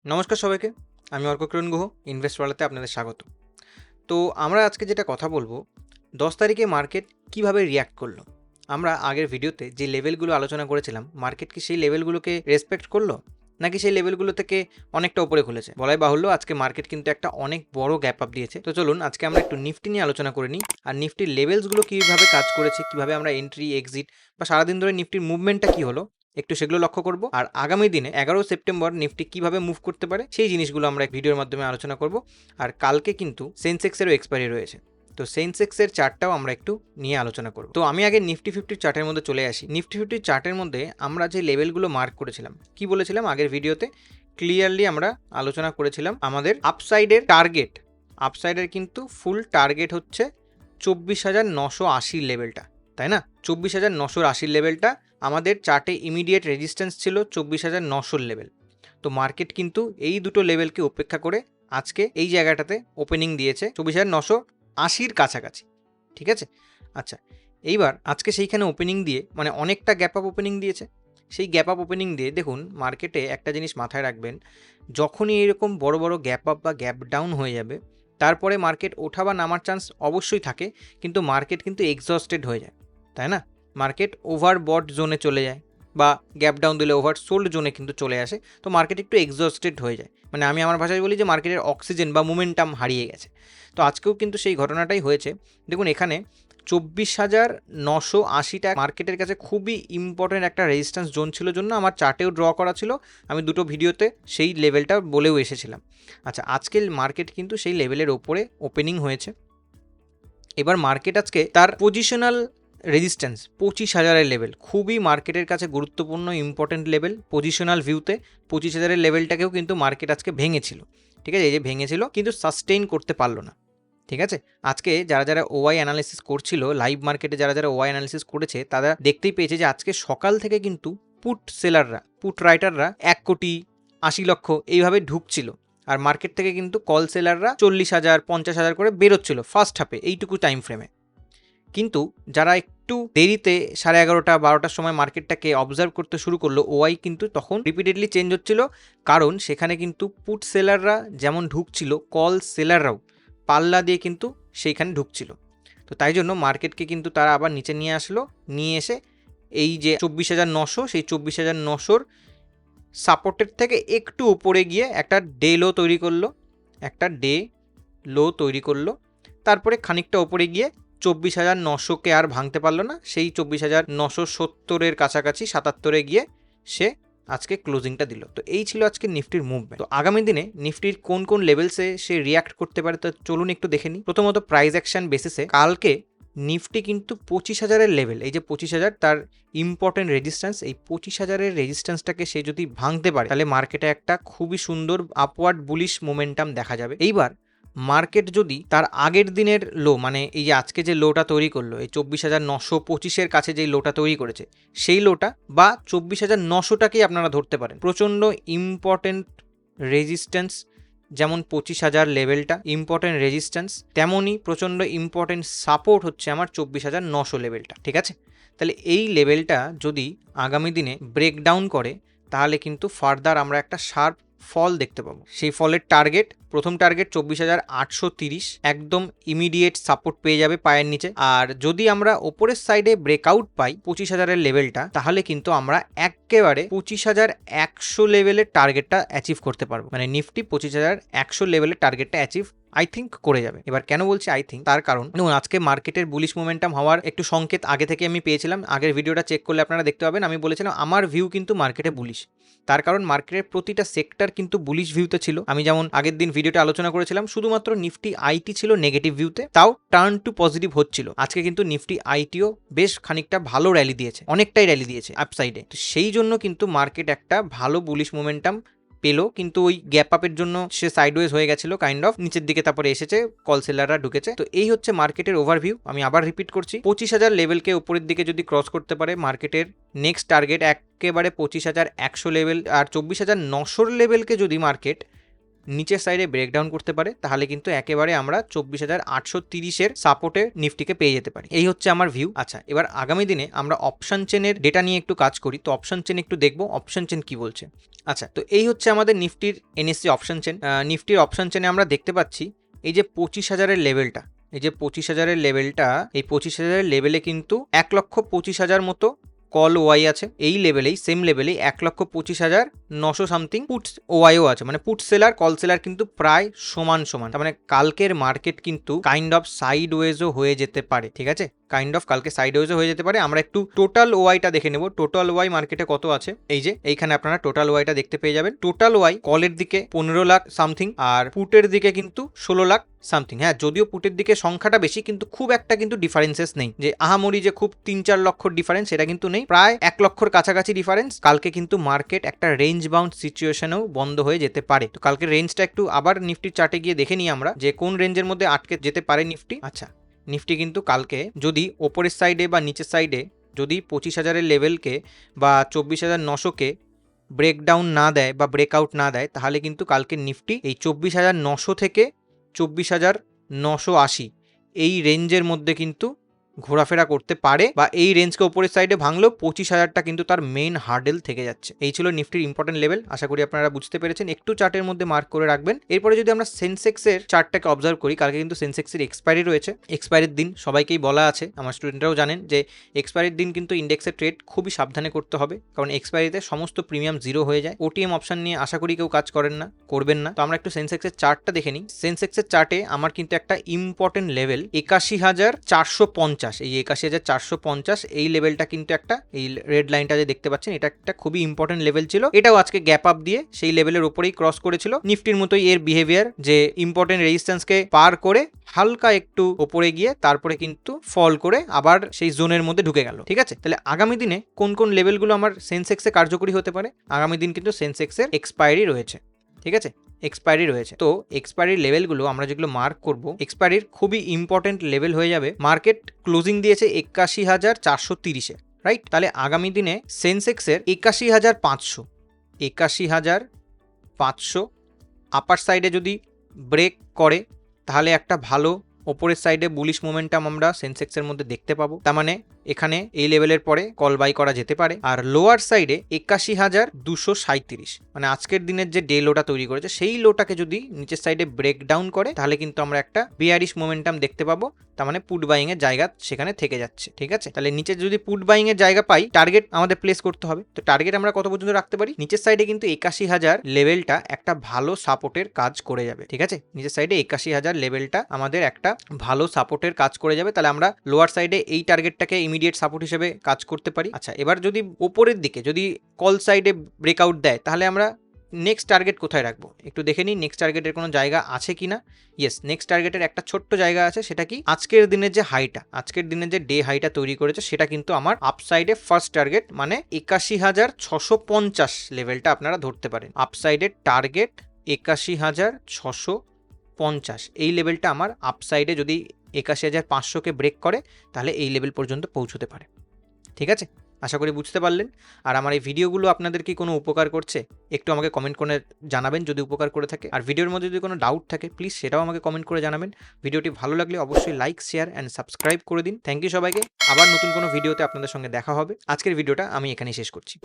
নমস্কার সবাইকে। আমি অর্ক কিরণ গুহ, ইনভেস্ট ওয়ালাতে আপনাদের স্বাগত। তো আমরা আজকে যেটা কথা বলবো, 10 তারিখে মার্কেট কিভাবে রিঅ্যাক্ট করলো। আমরা আগের ভিডিওতে যে লেভেলগুলো আলোচনা করেছিলাম, মার্কেট কি সেই লেভেলগুলোকে রেসপেক্ট করলো, নাকি সেই লেভেলগুলো থেকে অনেকটা উপরে খুলেছে? বলাই বাহুল্য, আজকে মার্কেট কিন্তু একটা অনেক বড় গ্যাপ আপ দিয়েছে। তো চলুন আজকে আমরা একটু নিফটি নিয়ে আলোচনা করে নিই, আর নিফটির লেভেলসগুলো কীভাবে কাজ করেছে, কীভাবে আমরা এন্ট্রি এক্সিট বা সারাদিন ধরে নিফটির মুভমেন্টটা কী হলো একটু সেগুলো লক্ষ্য করব। আর আগামী দিনে 11 সেপ্টেম্বর নিফটি কিভাবে মুভ করতে পারে সেই জিনিসগুলো আমরা ভিডিওর মাধ্যমে আলোচনা করব। আর কালকে কিন্তু সেন্সেক্সেরও এক্সপায়ারি রয়েছে, তো সেন্সেক্সের চার্টটাও আমরা একটু নিয়ে আলোচনা করব। তো আমি আগে নিফটি 50 চার্টের মধ্যে চলে আসি। নিফটি 50 চার্টের মধ্যে আমরা যে লেভেলগুলো মার্ক করেছিলাম, কি বলেছিলাম আগের ভিডিওতে ক্লিয়ারলি আমরা আলোচনা করেছিলাম, আমাদের আপসাইডের টার্গেট, আপসাইডের কিন্তু ফুল টার্গেট হচ্ছে 24,980 লেভেলটা, তাই না? 24,980 লেভেলটা আমাদের চার্টে ইমিডিয়েট রেজিস্ট্যান্স ছিল 24,900 লেভেল। তো মার্কেট কিন্তু এই দুটো লেভেলকে উপেক্ষা করে আজকে এই জায়গাটাতে ওপেনিং দিয়েছে 24,980 কাছাকাছি, ঠিক আছে? আচ্ছা, এইবার আজকে সেইখানে ওপেনিং দিয়ে মানে অনেকটা গ্যাপ আপ ওপেনিং দিয়েছে। সেই গ্যাপ আপ ওপেনিং দিয়ে দেখুন মার্কেটে একটা জিনিস মাথায় রাখবেন, যখনই এরকম বড় বড় গ্যাপ আপ বা গ্যাপ ডাউন হয়ে যাবে, তারপরে মার্কেট ওঠা বা নামার চান্স অবশ্যই থাকে, কিন্তু মার্কেট কিন্তু এক্সস্টেড হয়ে যায়, তাই না? মার্কেট ওভারবট জোনে চলে যায় বা গ্যাপ ডাউন দিলে ওভার সোল্ড জোনে কিন্তু চলে আসে। তো মার্কেট একটু এক্সস্টেড হয়ে যায়, মানে আমি আমার ভাষায় বলি যে মার্কেটের অক্সিজেন বা মোমেন্টাম হারিয়ে গেছে। তো আজকেও কিন্তু সেই ঘটনাটাই হয়েছে। দেখুন এখানে 24,980 মার্কেটের কাছে খুবই ইম্পর্টেন্ট একটা রেজিস্ট্যান্স জোন ছিল, জন্য আমার চার্টেও ড্র করা ছিল, আমি দুটো ভিডিওতে সেই লেভেলটা বলেও এসেছিলাম। আচ্ছা, আজকে মার্কেট কিন্তু সেই লেভেলের ওপরে ওপেনিং হয়েছে। এবার মার্কেট আজকে তার পজিশনাল রেজিস্ট্যান্স 25,000-এর লেভেল, খুবই মার্কেটের কাছে গুরুত্বপূর্ণ ইম্পর্টেন্ট লেভেল। পজিশনাল ভিউতে 25,000-এর লেভেলটাকেও কিন্তু মার্কেট আজকে ভেঙেছিল, ঠিক আছে? এই যে ভেঙেছিল কিন্তু সাস্টেইন করতে পারলো না, ঠিক আছে? আজকে যারা যারা ওয়াই অ্যানালিসিস করছিল, লাইভ মার্কেটে যারা যারা ওয়াই অ্যানালিসিস করেছে, তারা দেখতেই পেয়েছে যে আজকে সকাল থেকে কিন্তু পুট সেলাররা, পুট রাইটাররা 1,80,00,000 এইভাবে ঢুকছিল, আর মার্কেট থেকে কিন্তু কল সেলাররা 40,000 50,000 করে বেরোচ্ছিল ফার্স্ট হাফে, এইটুকু টাইম ফ্রেমে। কিন্তু যারা একটু দেরিতে 11:30 12টার সময় মার্কেটটাকে অবজার্ভ করতে শুরু করলো, ওয়াই কিন্তু তখন রিপিটেডলি চেঞ্জ হচ্ছিল, কারণ সেখানে কিন্তু পুট সেলাররা যেমন ঢুকছিল, কল সেলাররাও পাল্লা দিয়ে কিন্তু সেইখানে ঢুকছিল। তো তাই জন্য মার্কেটকে কিন্তু তারা আবার নিচে নিয়ে আসলো, নিয়ে এসে এই যে 24,900, সেই 24,900-র সাপোর্টের থেকে একটু উপরে গিয়ে একটা ডে লো তৈরি করলো, একটা ডে লো তৈরি করলো। তারপরে খানিকটা উপরে গিয়ে 24,900-কে আর ভাঙতে পারলো না, সেই 24,970-এর কাছাকাছি 77-এ গিয়ে সে আজকে ক্লোজিংটা দিল। তো এই ছিল আজকে নিফটির মুভমেন্ট। তো আগামী দিনে নিফটির কোন কোন লেভেলসে সে রিয়াক্ট করতে পারে, তো চলুন একটু দেখে নিই। প্রথমত প্রাইস অ্যাকশন বেসিসে কালকে নিফটি কিন্তু 25,000-এর লেভেল, এই যে 25,000 তার ইম্পর্টেন্ট রেজিস্ট্যান্স, এই 25,000-এর রেজিস্ট্যান্সটাকে সে যদি ভাঙতে পারে, তাহলে মার্কেটে একটা খুবই সুন্দর আপওয়ার্ড বুলিশ মোমেন্টাম দেখা যাবে। এইবার মার্কেট যদি তার আগের দিনের লো, মানে এই যে আজকে যে লোটা তৈরি করলো, এই 24,925-এর কাছে যেই লোটা তৈরি করেছে, সেই লোটা বা 24,900-টাকেই আপনারা ধরতে পারেন প্রচণ্ড ইম্পর্টেন্ট রেজিস্ট্যান্স। যেমন 25,000 লেভেলটা ইম্পর্টেন্ট রেজিস্ট্যান্স, তেমনই প্রচণ্ড ইম্পর্টেন্ট সাপোর্ট হচ্ছে আমার 24,900 লেভেলটা, ঠিক আছে? তাহলে এই লেভেলটা যদি আগামী দিনে ব্রেকডাউন করে, তাহলে কিন্তু ফার্দার আমরা একটা শার্প ফল দেখতে পাবো। সেই ফলের টার্গেট, প্রথম টার্গেট 24,830, একদম ইমিডিয়েট সাপোর্ট পেয়ে যাবে পায়ের নিচে। আর যদি আমরা ওপরের সাইডে ব্রেকআউট পাই 25,000-এর লেভেলটা, তাহলে কিন্তু আমরা একেবারে 25,100 লেভেলের টার্গেটটা অ্যাচিভ করতে পারবো, মানে নিফটি 25,100 লেভেলের টার্গেটটা অ্যাচিভ আই থিঙ্ক করে যাবে। এবার কেন বলছি আই থিঙ্ক, তার কারণ দেখুন আজকে মার্কেটের বুলিশ মোমেন্টাম হওয়ার একটু সংকেত আগে থেকে আমি পেয়েছিলাম। আগের ভিডিওটা চেক করলে আপনারা দেখতে পাবেন, আমি বলেছিলাম আমার ভিউ কিন্তু মার্কেটে বুলিশ, তার কারণ মার্কেটের প্রতিটা সেক্টর কিন্তু বুলিশ ভিউতে ছিল। আমি যেমন আগের দিন ভিডিওটা আলোচনা করেছিলাম, শুধুমাত্র নিফটি আইটি ছিল নেগেটিভ ভিউতে, তাও টার্ন টু পজিটিভ হচ্ছিল। আজকে কিন্তু নিফটি আইটিও বেশ খানিকটা ভালো র্যালি দিয়েছে, অনেকটাই র্যালি দিয়েছে আপসাইডে। তো সেই জন্য কিন্তু মার্কেট একটা ভালো বুলিশ মোমেন্টাম পেলো, কিন্তু ওই গ্যাপ আপের জন্য সে সাইডওয়েজ হয়ে গেছিল কাইন্ড অফ, নিচের দিকে তারপরে এসেছে, কল সেলাররা ঢুকেছে। তো এই হচ্ছে মার্কেটের ওভারভিউ। আমি আবার রিপিট করছি, 25,000 লেভেলকে উপরের দিকে যদি ক্রস করতে পারে, মার্কেটের নেক্সট টার্গেট একেবারে 25,100 লেভেল, আর 24,900 লেভেলকে যদি মার্কেট নিচের সাইডে ব্রেকডাউন করতে পারে, তাহলে কিন্তু একেবারে আমরা 24,830-এর সাপোর্টে নিফটিকে পেয়ে যেতে পারি। এই হচ্ছে আমার ভিউ। আচ্ছা, এবার আগামী দিনে আমরা অপশন চেনের ডেটা নিয়ে একটু কাজ করি, তো অপশন চেন একটু দেখবো অপশন চেন কি বলছে। আচ্ছা, তো এই হচ্ছে আমাদের নিফটির এনএসসি অপশন চেন। নিফটির অপশন চেনে আমরা দেখতে পাচ্ছি এই যে 25,000-এর লেভেলটা, এই যে 25,000-এর লেভেলটা, এই 25,000-এর লেভেলে কিন্তু 1,25,000 মতো কল ওয়াই আছে। এই লেভেলেই সেম লেভেলেই 1,25,900 সামথিং পুটস ওয়াইও আছে, মানে পুট সেলার কল সেলার কিন্তু প্রায় সমান সমান। তার মানে কালকের মার্কেট কিন্তু কাইন্ড অফ সাইড ওয়েজও হয়ে যেতে পারে, ঠিক আছে, কাইন্ড অফ কালকে সাইড ওয়েজও হয়ে যেতে পারে। আমরা একটু টোটাল ওয়াইটা দেখে নেব, টোটাল ওয়াই মার্কেটে কত আছে। এই যে এইখানে আপনারা টোটাল ওয়াইটা দেখতে পেয়ে যাবেন। টোটাল ওয়াই কলের দিকে 15 লাখ সামথিং, আর পুটের দিকে কিন্তু 16 লাখ সামথিং। হ্যাঁ, যদিও পুটের দিকে সংখ্যাটা বেশি, কিন্তু খুব একটা কিন্তু ডিফারেন্সেস নেই যে আহামরি যে খুব 3-4 লক্ষর ডিফারেন্স, সেটা কিন্তু নেই, প্রায় 1 লক্ষর কাছাকাছি ডিফারেন্স। কালকে কিন্তু মার্কেট একটা রেঞ্জ বাউন্ড সিচুয়েশনেও বন্ধ হয়ে যেতে পারে। তো কালকে রেঞ্জটা একটু আবার নিফটির চার্টে গিয়ে দেখে নিই আমরা যে কোন রেঞ্জের মধ্যে আটকে যেতে পারে নিফটি। আচ্ছা, নিফটি কিন্তু কালকে যদি ওপরের সাইডে বা নিচের সাইডে যদি 25,000-এর লেভেলকে বা 24,900-কে ব্রেকডাউন না দেয় বা ব্রেকআউট না দেয়, তাহলে কিন্তু কালকে নিফটি এই 24,900 থেকে 24,980 এই রেঞ্জের মধ্যে কিন্তু ঘোরাফেরা করতে পারে, বা এই রেঞ্জকে উপরের সাইডে ভাঙলেও 25,000টা কিন্তু তার মেইন হার্ডেল থেকে যাচ্ছে। এই ছিল নিফটির ইম্পর্টেন্ট লেভেল, আশা করি আপনারা বুঝতে পেরেছেন। একটু চার্টের মধ্যে মার্ক করে রাখবেন। এরপরে যদি আমরা সেন্সেক্সের চার্টটাকে অবজার্ভ করি, কালকে কিন্তু সেন্সেক্সের এক্সপায়ারি রয়েছে। এক্সপায়ারির দিন সবাইকেই বলা আছে, আমার স্টুডেন্টরাও জানেন যে এক্সপায়ারির দিন কিন্তু ইন্ডেক্সের ট্রেড খুবই সাবধানে করতে হবে, কারণ এক্সপায়ারিতে সমস্ত প্রিমিয়াম জিরো হয়ে যায়। ওটিএম অপশন নিয়ে আশা করি কেউ কাজ করবেন না। তো আমরা একটু সেন্সেক্সের চার্টটা দেখে নিই। সেন্সেক্সের চার্টে আমার কিন্তু একটা ইম্পর্টেন্ট লেভেল 81,450, এই 81,450 এই লেভেলটা কিন্তু একটা, এই রেড লাইনটা যে দেখতে পাচ্ছেন, এটা একটা খুবই ইম্পর্টেন্ট লেভেল ছিল। এটাও আজকে গ্যাপ আপ দিয়ে সেই লেভেলের উপরেই ক্রস করেছিল। নিফটির মতোই এর বিহেভিয়ার, যে ইম্পর্টেন্ট রেজিস্ট্যান্সকে পার করে হালকা একটু উপরে গিয়ে তারপরে কিন্তু ফল করে আবার সেই জোনের মধ্যে ঢুকে গেল, ঠিক আছে। তাহলে আগামী দিনে কোন কোন লেভেলগুলো আমার সেন্সেক্সে কার্যকরী হতে পারে? আগামী দিন কিন্তু সেন্সেক্সের এক্সপায়ারি রয়েছে, ঠিক আছে, এক্সপায়ারি রয়েছে। তো এক্সপায়ারির লেভেলগুলো আমরা যেগুলো মার্ক করব, এক্সপায়ারির খুবই ইম্পর্টেন্ট লেভেল হয়ে যাবে। মার্কেট ক্লোজিং দিয়েছে 81,430-এ, রাইট। তাহলে আগামী দিনে সেন্সেক্সের 81,500 আপার সাইডে যদি ব্রেক করে, তাহলে একটা ভালো ওপরের সাইডে বুলিশ মোমেন্টাম আমরা সেন্সেক্সের মধ্যে দেখতে পাবো। তার মানে এখানে এই লেভেলের পরে কল বাই করা যেতে পারে। আর লোয়ার সাইডে 81,237, মানে আজকের দিনের যে ডে লোটা তৈরি করেছে, সেই লোটাকে যদি নিচের সাইডে ব্রেক ডাউন করে, তাহলে কিন্তু আমরা একটা বিয়ারিশ মোমেন্টাম দেখতে পাবো। তার মানে পুট বাইং এর জায়গা সেখানে থেকে যাচ্ছে, ঠিক আছে। তাহলে নিচে যদি পুট বাইং এর জায়গা পাই, টার্গেট আমাদের প্লেস করতে হবে। তো টার্গেট আমরা কত পর্যন্ত রাখতে পারি? নিচের সাইডে কিন্তু 81,000 লেভেলটা একটা ভালো সাপোর্টের কাজ করে যাবে, ঠিক আছে। নিচের সাইডে 81,000 লেভেলটা আমাদের একটা ভালো সাপোর্টের কাজ করে যাবে। তাহলে আমরা লোয়ার সাইডে এই টার্গেটটাকে ইমিডিয়েট সাপোর্ট হিসেবে কাজ করতে পারি। আচ্ছা, এবার যদি ওপরের দিকে যদি কল সাইডে ব্রেকআউট দেয়, তাহলে আমরা নেক্সট টার্গেট কোথায় রাখবো একটু দেখে নিই। নেক্সট টার্গেটের কোনো জায়গা আছে কিনা? ইয়েস, নেক্সট টার্গেটের একটা ছোট্ট জায়গা আছে। সেটা কি? আজকের দিনের যে হাইটা, আজকের দিনের যে ডে হাইটা তৈরি করেছে, সেটা কিন্তু আমার আপসাইডে ফার্স্ট টার্গেট, মানে 81,650 লেভেলটা আপনারা ধরতে পারেন। আপসাইডের টার্গেট 81,650, এই লেভেলটা আমার আপসাইডে যদি 81,500-কে ব্রেক করে, তাহলে এই লেভেল পর্যন্ত পৌঁছতে পারে, ঠিক আছে। আশা করি বুঝতে পারলেন। আর আমার এই ভিডিওগুলো আপনাদের কি কোনো উপকার করছে? একটু আমাকে কমেন্ট করে জানাবেন যদি উপকার করে থাকে। আর ভিডিওর মধ্যে যদি কোনো ডাউট থাকে, প্লিজ সেটাও আমাকে কমেন্ট করে জানাবেন। ভিডিওটি ভালো লাগলে অবশ্যই লাইক, শেয়ার অ্যান্ড সাবস্ক্রাইব করে দিন। থ্যাংক ইউ সবাইকে। আবার নতুন কোনো ভিডিওতে আপনাদের সঙ্গে দেখা হবে। আজকের ভিডিওটা আমি এখানেই শেষ করছি।